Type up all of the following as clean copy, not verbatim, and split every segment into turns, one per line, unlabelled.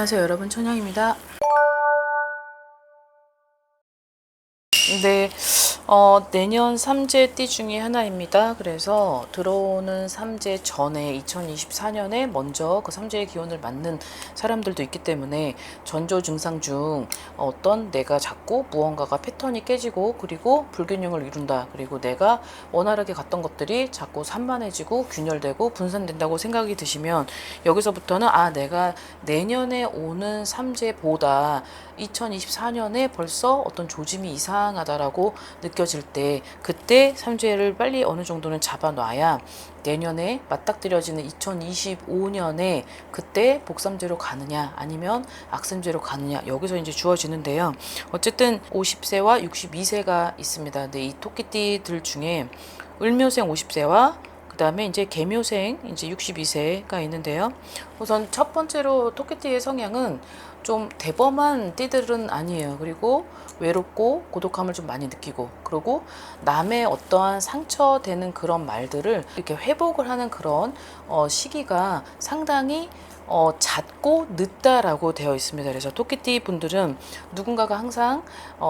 안녕하세요 여러분, 천영입니다. 네, 내년 삼재띠 중에 하나입니다. 그래서 들어오는 삼재 전에 2024년에 먼저 그 삼재의 기운을 맞는 사람들도 있기 때문에 전조 증상 중 어떤 내가 자꾸 무언가가 패턴이 깨지고 그리고 불균형을 이룬다. 그리고 내가 원활하게 갔던 것들이 자꾸 산만해지고 균열되고 분산된다고 생각이 드시면 여기서부터는 내가 내년에 오는 삼재보다 2024년에 벌써 어떤 조짐이 이상하다라고 느껴질 때 그때 삼재를 빨리 어느 정도는 잡아놔야 내년에 맞닥뜨려지는 2025년에 그때 복삼재로 가느냐 아니면 악삼재로 가느냐 여기서 이제 주어지는데요. 어쨌든 50세와 62세가 있습니다. 근데 이 토끼띠들 중에 을묘생 50세와 그 다음에 이제 개묘생 이제 62세가 있는데요. 우선 첫 번째로 토끼띠의 성향은 좀 대범한 띠들은 아니에요. 그리고 외롭고 고독함을 좀 많이 느끼고, 그리고 남의 어떠한 상처되는 그런 말들을 이렇게 회복을 하는 그런 시기가 상당히 잦고 늦다라고 되어 있습니다. 그래서 토끼띠 분들은 누군가가 항상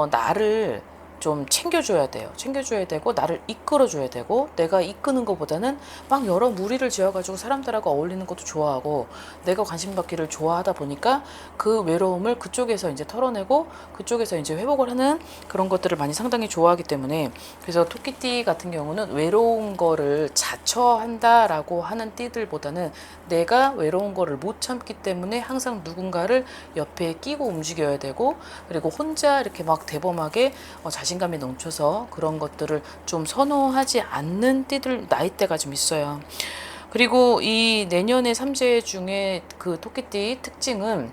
나를 좀 챙겨줘야 돼요. 챙겨줘야 되고 나를 이끌어줘야 되고, 내가 이끄는 것보다는 막 여러 무리를 지어가지고 사람들하고 어울리는 것도 좋아하고 내가 관심 받기를 좋아하다 보니까 그 외로움을 그쪽에서 이제 털어내고 그쪽에서 이제 회복을 하는 그런 것들을 많이 상당히 좋아하기 때문에, 그래서 토끼띠 같은 경우는 외로운 거를 자처한다라고 하는 띠들보다는 내가 외로운 거를 못 참기 때문에 항상 누군가를 옆에 끼고 움직여야 되고, 그리고 혼자 이렇게 막 대범하게 자신감이 넘쳐서 그런 것들을 좀 선호하지 않는 띠들 나이대가 좀 있어요. 그리고 이 내년의 삼재 중에 그 토끼띠 특징은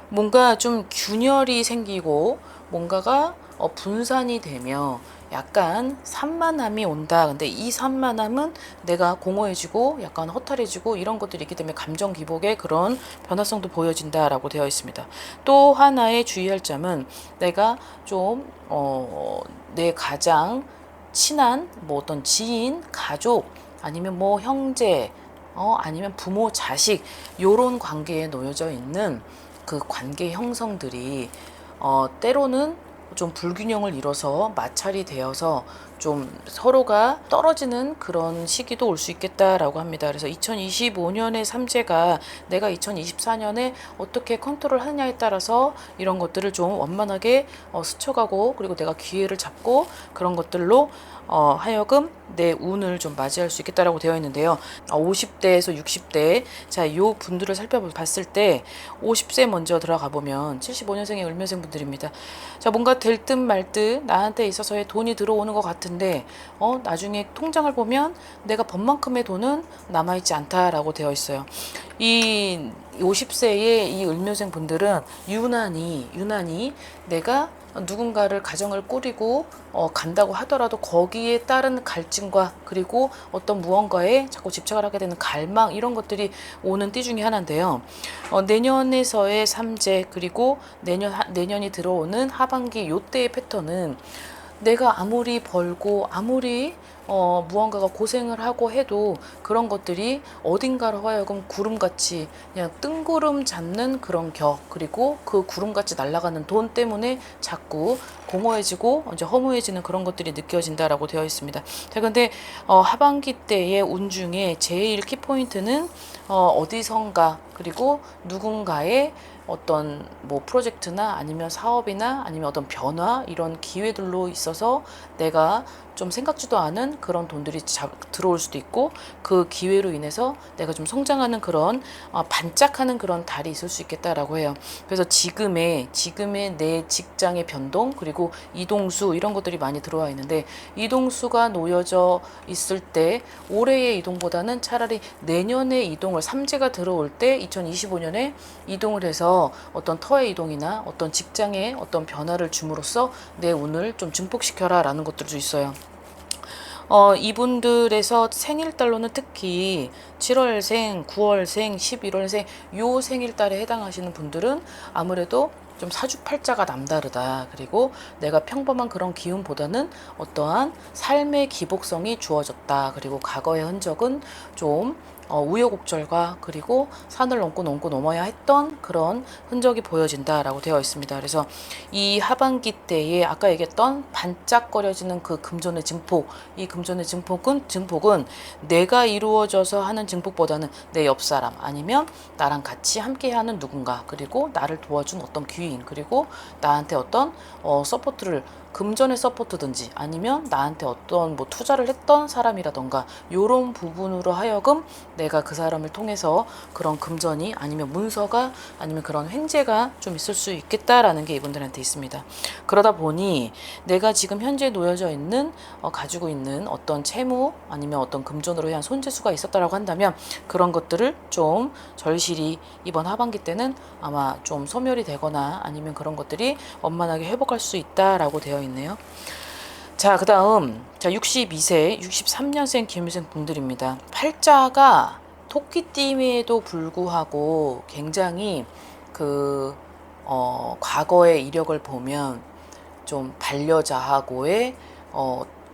뭔가 좀 균열이 생기고 뭔가가 분산이 되며 약간 산만함이 온다. 근데 이 산만함은 내가 공허해지고 약간 허탈해지고 이런 것들이 있기 때문에 감정 기복의 그런 변화성도 보여진다라고 되어 있습니다. 또 하나의 주의할 점은 내가 좀 내 가장 친한 뭐 어떤 지인, 가족 아니면 뭐 형제 아니면 부모, 자식 요런 관계에 놓여져 있는 그 관계 형성들이 때로는 좀 불균형을 이뤄서 마찰이 되어서 좀 서로가 떨어지는 그런 시기도 올 수 있겠다라고 합니다. 그래서 2025년의 삼재가 내가 2024년에 어떻게 컨트롤하느냐에 따라서 이런 것들을 좀 원만하게 스쳐가고, 그리고 내가 기회를 잡고 그런 것들로 하여금 내 운을 좀 맞이할 수 있겠다라고 되어 있는데요. 50대에서 60대, 자, 요 분들을 살펴봤을 때 50세 먼저 들어가 보면 75년생의 을묘생 분들입니다. 자, 뭔가 될 듯 말 듯 나한테 있어서의 돈이 들어오는 것 같은데 나중에 통장을 보면 내가 번만큼의 돈은 남아있지 않다라고 되어 있어요. 이 50세의 이 을묘생 분들은 유난히 내가 누군가를 가정을 꾸리고 간다고 하더라도 거기에 따른 갈증과 그리고 어떤 무언가에 자꾸 집착을 하게 되는 갈망, 이런 것들이 오는 띠 중에 하나인데요. 내년에서의 삼재 그리고 내년이 들어오는 하반기 요때의 패턴은 내가 아무리 벌고 아무리 무언가가 고생을 하고 해도 그런 것들이 어딘가로 하여금 구름같이 그냥 뜬구름 잡는 그런 격, 그리고 그 구름같이 날아가는 돈 때문에 자꾸 공허해지고 이제 허무해지는 그런 것들이 느껴진다라고 되어 있습니다. 자, 근데 하반기 때의 운 중에 제일 키포인트는 어디선가 그리고 누군가의 어떤 뭐 프로젝트나 아니면 사업이나 아니면 어떤 변화, 이런 기회들로 있어서 내가 좀 생각지도 않은 그런 돈들이 들어올 수도 있고, 그 기회로 인해서 내가 좀 성장하는 그런 반짝하는 그런 달이 있을 수 있겠다라고 해요. 그래서 지금의 내 직장의 변동 그리고 이동수 이런 것들이 많이 들어와 있는데, 이동수가 놓여져 있을 때 올해의 이동보다는 차라리 내년의 이동을, 삼재가 들어올 때 2025년에 이동을 해서 어떤 터의 이동이나 어떤 직장의 어떤 변화를 줌으로써 내 운을 좀 증폭시켜라 라는 것들도 있어요. 이분들에서 생일달로는 특히 7월생, 9월생, 11월생 요 생일달에 해당하시는 분들은 아무래도 좀 사주팔자가 남다르다. 그리고 내가 평범한 그런 기운보다는 어떠한 삶의 기복성이 주어졌다. 그리고 과거의 흔적은 좀 우여곡절과 그리고 산을 넘고 넘어야 했던 그런 흔적이 보여진다라고 되어 있습니다. 그래서 이 하반기 때에 아까 얘기했던 반짝거려지는 그 금전의 증폭, 이 금전의 증폭은 내가 이루어져서 하는 증폭보다는 내 옆 사람 아니면 나랑 같이 함께하는 누군가, 그리고 나를 도와준 어떤 귀인, 그리고 나한테 어떤 서포트를, 금전의 서포트든지 아니면 나한테 어떤 뭐 투자를 했던 사람이라던가 요런 부분으로 하여금 내가 그 사람을 통해서 그런 금전이 아니면 문서가 아니면 그런 횡재가 좀 있을 수 있겠다라는 게 이분들한테 있습니다. 그러다 보니 내가 지금 현재 놓여져 있는 가지고 있는 어떤 채무 아니면 어떤 금전으로 인한 손재수가 있었다라고 한다면 그런 것들을 좀 절실히 이번 하반기 때는 아마 좀 소멸이 되거나 아니면 그런 것들이 원만하게 회복할 수 있다라고 되어 있네요. 자, 그 다음, 자, 62세, 63년생 기묘생 분들입니다. 팔자가 토끼띠임에도 불구하고 굉장히 과거의 이력을 보면 좀 반려자하고의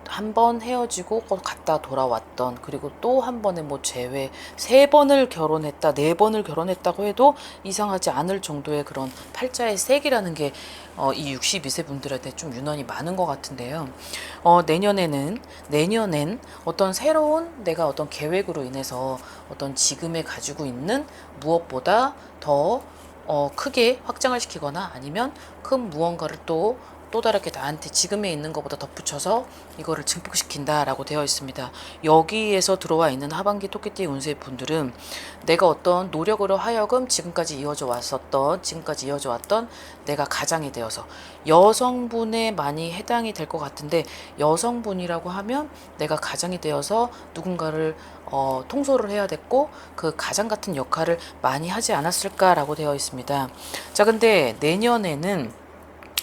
한 번 헤어지고 갔다 돌아왔던, 그리고 또 한 번의 뭐 재회, 3번을 결혼했다, 4번을 결혼했다고 해도 이상하지 않을 정도의 그런 팔자의 색이라는 게 이 62세 분들한테 좀 유난히 많은 것 같은데요. 내년엔 어떤 새로운 내가 어떤 계획으로 인해서 어떤 지금에 가지고 있는 무엇보다 더 크게 확장을 시키거나 아니면 큰 무언가를 또 다르게 나한테 지금에 있는 것보다 덧붙여서 이거를 증폭시킨다라고 되어 있습니다. 여기에서 들어와 있는 하반기 토끼띠 운세 분들은 내가 어떤 노력으로 하여금 지금까지 이어져 왔던 내가 가장이 되어서, 여성분에 많이 해당이 될 것 같은데, 여성분이라고 하면 내가 가장이 되어서 누군가를 통솔을 해야 됐고 그 가장 같은 역할을 많이 하지 않았을까라고 되어 있습니다. 자, 근데 내년에는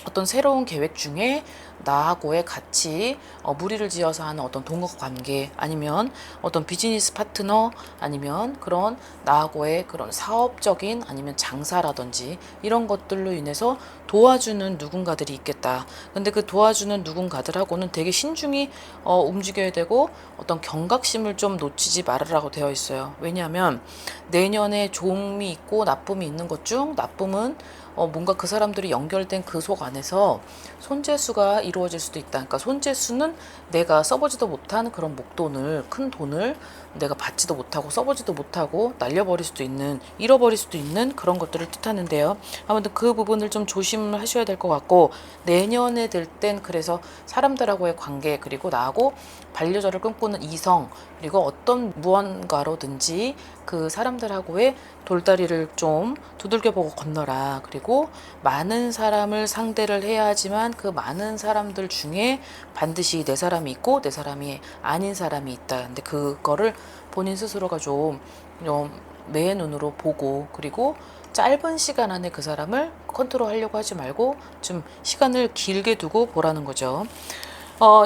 어떤 새로운 계획 중에 나하고의 같이 무리를 지어서 하는 어떤 동업 관계 아니면 어떤 비즈니스 파트너 아니면 그런 나하고의 그런 사업적인 아니면 장사라든지 이런 것들로 인해서 도와주는 누군가들이 있겠다. 근데 그 도와주는 누군가들하고는 되게 신중히 움직여야 되고 어떤 경각심을 좀 놓치지 말으라고 되어 있어요. 왜냐하면 내년에 좋음이 있고 나쁨이 있는 것 중 나쁨은 뭔가 그 사람들이 연결된 그 속 안에서 손재수가 이루어질 수도 있다. 그러니까 손재수는 내가 써보지도 못한 그런 목돈을, 큰 돈을 내가 받지도 못하고 써보지도 못하고 날려버릴 수도 있는, 잃어버릴 수도 있는 그런 것들을 뜻하는데요. 아무튼 그 부분을 좀 조심을 하셔야 될 것 같고, 내년에 될 땐 그래서 사람들하고의 관계, 그리고 나하고 반려자를 꿈꾸는 이성, 그리고 어떤 무언가로든지 그 사람들하고의 돌다리를 좀 두들겨보고 건너라. 그리고 많은 사람을 상대를 해야 하지만 그 많은 사람들 중에 반드시 내 사람이 있고 내 사람이 아닌 사람이 있다. 근데 그거를 본인 스스로가 좀 매의 눈으로 보고, 그리고 짧은 시간 안에 그 사람을 컨트롤하려고 하지 말고 좀 시간을 길게 두고 보라는 거죠.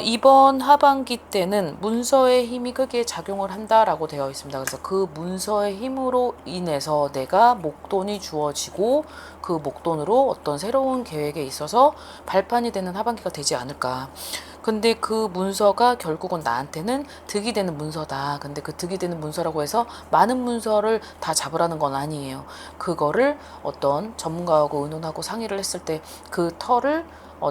이번 하반기 때는 문서의 힘이 크게 작용을 한다라고 되어 있습니다. 그래서 그 문서의 힘으로 인해서 내가 목돈이 주어지고 그 목돈으로 어떤 새로운 계획에 있어서 발판이 되는 하반기가 되지 않을까. 근데 그 문서가 결국은 나한테는 득이 되는 문서다. 근데 그 득이 되는 문서라고 해서 많은 문서를 다 잡으라는 건 아니에요. 그거를 어떤 전문가하고 의논하고 상의를 했을 때 그 털을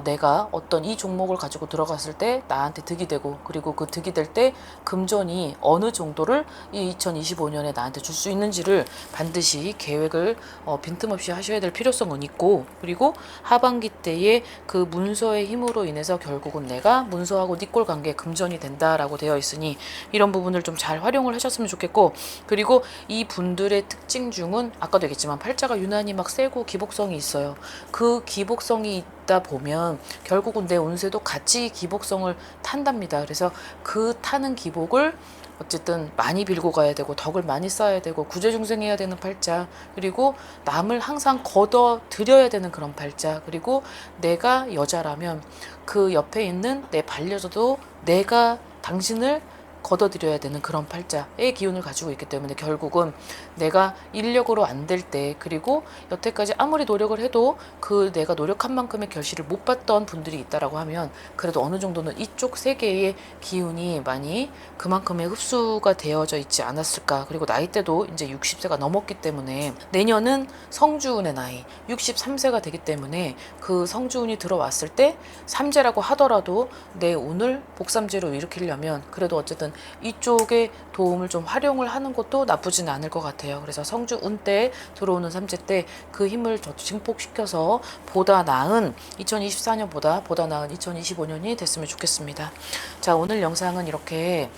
내가 어떤 이 종목을 가지고 들어갔을 때 나한테 득이 되고, 그리고 그 득이 될 때 금전이 어느 정도를 이 2025년에 나한테 줄 수 있는지를 반드시 계획을 빈틈없이 하셔야 될 필요성은 있고, 그리고 하반기 때에 그 문서의 힘으로 인해서 결국은 내가 문서하고 니꼴 관계 금전이 된다라고 되어 있으니 이런 부분을 좀 잘 활용을 하셨으면 좋겠고, 그리고 이 분들의 특징 중은 아까도 얘기했지만 팔자가 유난히 막 세고 기복성이 있어요. 그 기복성이 있다 보면 결국은 내 운세도 같이 기복성을 탄답니다. 그래서 그 타는 기복을 어쨌든 많이 빌고 가야 되고 덕을 많이 쌓아야 되고 구제중생해야 되는 팔자, 그리고 남을 항상 걷어 들여야 되는 그런 팔자, 그리고 내가 여자라면 그 옆에 있는 내 반려자도 내가 당신을 걷어들여야 되는 그런 팔자의 기운을 가지고 있기 때문에 결국은 내가 인력으로 안 될 때, 그리고 여태까지 아무리 노력을 해도 그 내가 노력한 만큼의 결실을 못 봤던 분들이 있다라고 하면 그래도 어느 정도는 이쪽 세계의 기운이 많이 그만큼의 흡수가 되어져 있지 않았을까. 그리고 나이대도 이제 60세가 넘었기 때문에 내년은 성주운의 나이 63세가 되기 때문에 그 성주운이 들어왔을 때 삼재라고 하더라도 내 운을 복삼재로 일으키려면 그래도 어쨌든 이쪽에 도움을 좀 활용을 하는 것도 나쁘진 않을 것 같아요. 그래서 성주운 때 들어오는 삼재 때 그 힘을 더 증폭시켜서 보다 나은 2024년보다 보다 나은 2025년이 됐으면 좋겠습니다. 자, 오늘 영상은 이렇게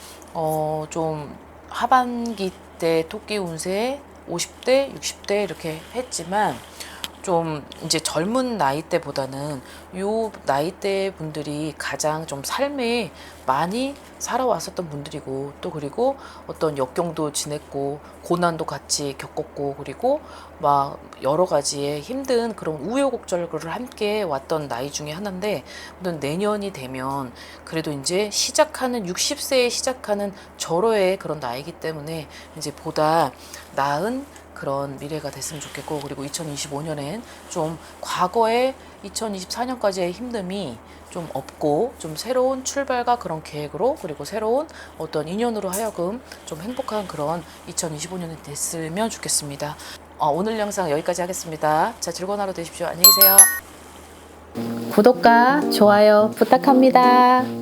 좀 하반기 때 토끼 운세 50대, 60대 이렇게 했지만 좀 이제 젊은 나이대보다는 요 나이대 분들이 가장 좀 삶에 많이 살아왔었던 분들이고, 또 그리고 어떤 역경도 지냈고 고난도 같이 겪었고, 그리고 막 여러 가지의 힘든 그런 우여곡절을 함께 왔던 나이 중에 하나인데, 내년이 되면 그래도 이제 시작하는 60세에 시작하는 절호의 그런 나이기 때문에 이제 보다 나은 그런 미래가 됐으면 좋겠고, 그리고 2025년엔 좀 과거의 2024년까지의 힘듦이 좀 없고 좀 새로운 출발과 그런 계획으로, 그리고 새로운 어떤 인연으로 하여금 좀 행복한 그런 2025년이 됐으면 좋겠습니다. 오늘 영상 여기까지 하겠습니다. 자, 즐거운 하루 되십시오. 안녕히 계세요. 구독과 좋아요 부탁합니다.